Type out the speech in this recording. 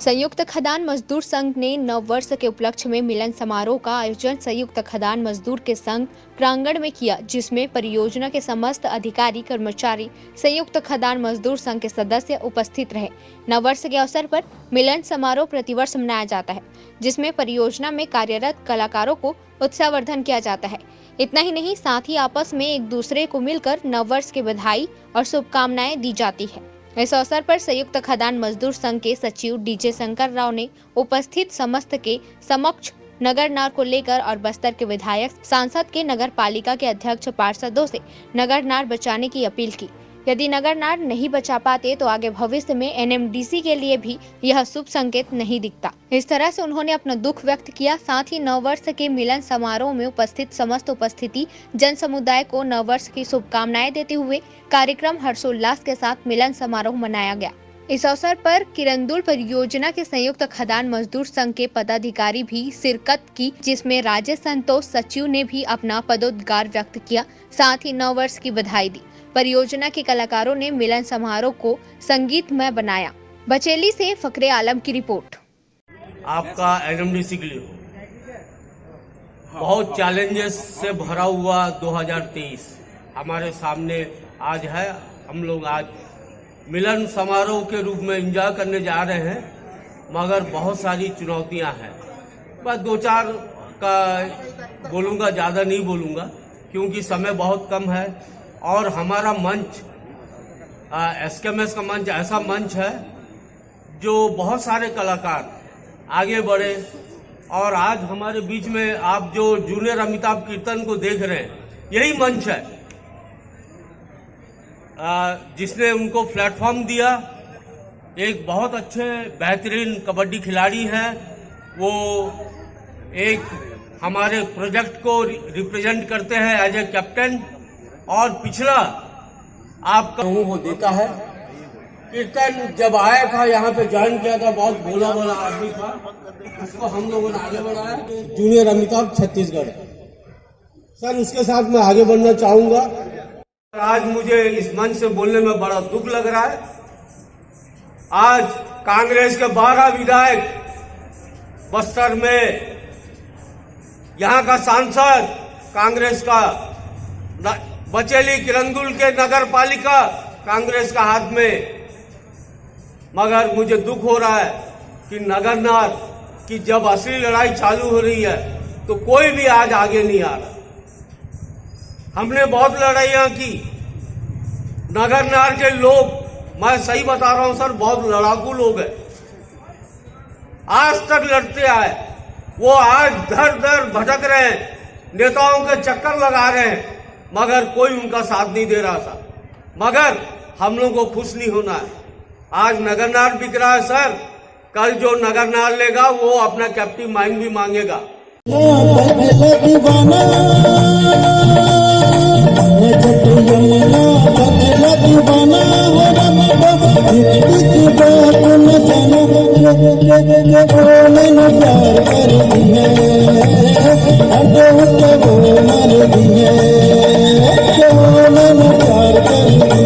संयुक्त खदान मजदूर संघ ने नव वर्ष के उपलक्ष्य में मिलन समारोह का आयोजन संयुक्त खदान मजदूर के संघ प्रांगण में किया, जिसमें परियोजना के समस्त अधिकारी कर्मचारी संयुक्त खदान मजदूर संघ के सदस्य उपस्थित रहे। नव वर्ष के अवसर पर मिलन समारोह प्रतिवर्ष मनाया जाता है, जिसमें परियोजना में कार्यरत कलाकारों को उत्साहवर्धन किया जाता है। इतना ही नहीं, साथ ही आपस में एक दूसरे को मिलकर नव वर्ष की बधाई और शुभकामनाएं दी जाती है। इस अवसर पर संयुक्त खदान मजदूर संघ के सचिव डीजे शंकर राव ने उपस्थित समस्त के समक्ष नगर नार को लेकर और बस्तर के विधायक, सांसद के नगर पालिका के अध्यक्ष पार्षदों से नगर नार बचाने की अपील की। यदि नगर नार नहीं बचा पाते तो आगे भविष्य में एनएमडीसी के लिए भी यह शुभ संकेत नहीं दिखता। इस तरह से उन्होंने अपना दुख व्यक्त किया। साथ ही नववर्ष के मिलन समारोह में उपस्थित समस्त उपस्थिति जन समुदाय को नववर्ष की शुभकामनाएं देते हुए कार्यक्रम हर्षोल्लास के साथ मिलन समारोह मनाया गया। इस अवसर पर किरंदुल परियोजना के संयुक्त खदान मजदूर संघ के पदाधिकारी भी शिरकत की, जिसमें राजेश संतोष सचिव ने भी अपना पदोद्गार व्यक्त किया, साथ ही नववर्ष की बधाई दी। परियोजना के कलाकारों ने मिलन समारोह को संगीतमय बनाया। बचेली से फकरे आलम की रिपोर्ट। आपका एनएमडीसी के लिए बहुत चैलेंजेस से भरा हुआ 2023 हमारे सामने आज है। हम लोग आज मिलन समारोह के रूप में एंजॉय करने जा रहे हैं, मगर बहुत सारी चुनौतियां हैं। बस दो चार का बोलूँगा, ज़्यादा नहीं बोलूँगा क्योंकि समय बहुत कम है। और हमारा मंच एसकेएमएस का मंच ऐसा मंच है जो बहुत सारे कलाकार आगे बढ़े। और आज हमारे बीच में आप जो जूनियर अमिताभ कीर्तन को देख रहे हैं, यही मंच है जिसने उनको प्लेटफॉर्म दिया। एक बहुत अच्छे बेहतरीन कबड्डी खिलाड़ी हैं, वो एक हमारे प्रोजेक्ट को रिप्रेजेंट करते हैं एज ए कैप्टन। और पिछला आपका वो देता है। कीर्तन जब आया था यहाँ पे ज्वाइन किया था, बहुत भोला भोला आदमी था, उसको हम लोगों ने आगे बढ़ाया। जूनियर अमिताभ छत्तीसगढ़ सर, उसके साथ मैं आगे बढ़ना चाहूंगा। आज मुझे इस मंच से बोलने में बड़ा दुख लग रहा है। आज कांग्रेस के 12 विधायक बस्तर में, यहाँ का सांसद कांग्रेस का, बचेली किरंदुल के नगर पालिका कांग्रेस का हाथ में। मगर मुझे दुख हो रहा है कि नगर नार की जब असली लड़ाई चालू हो रही है तो कोई भी आज आगे नहीं आ रहा। हमने बहुत लड़ाइयां की। नगर नार के लोग, मैं सही बता रहा हूं सर, बहुत लड़ाकू लोग हैं। आज तक लड़ते आए, वो आज दर दर भटक रहे हैं, नेताओं के चक्कर लगा रहे हैं, मगर कोई उनका साथ नहीं दे रहा था। मगर हम लोग को खुश नहीं होना है। आज नगर नार बिक रहा है सर, कल जो नगर नार लेगा वो अपना कैप्टिव माइंड भी मांगेगा। प्यार कर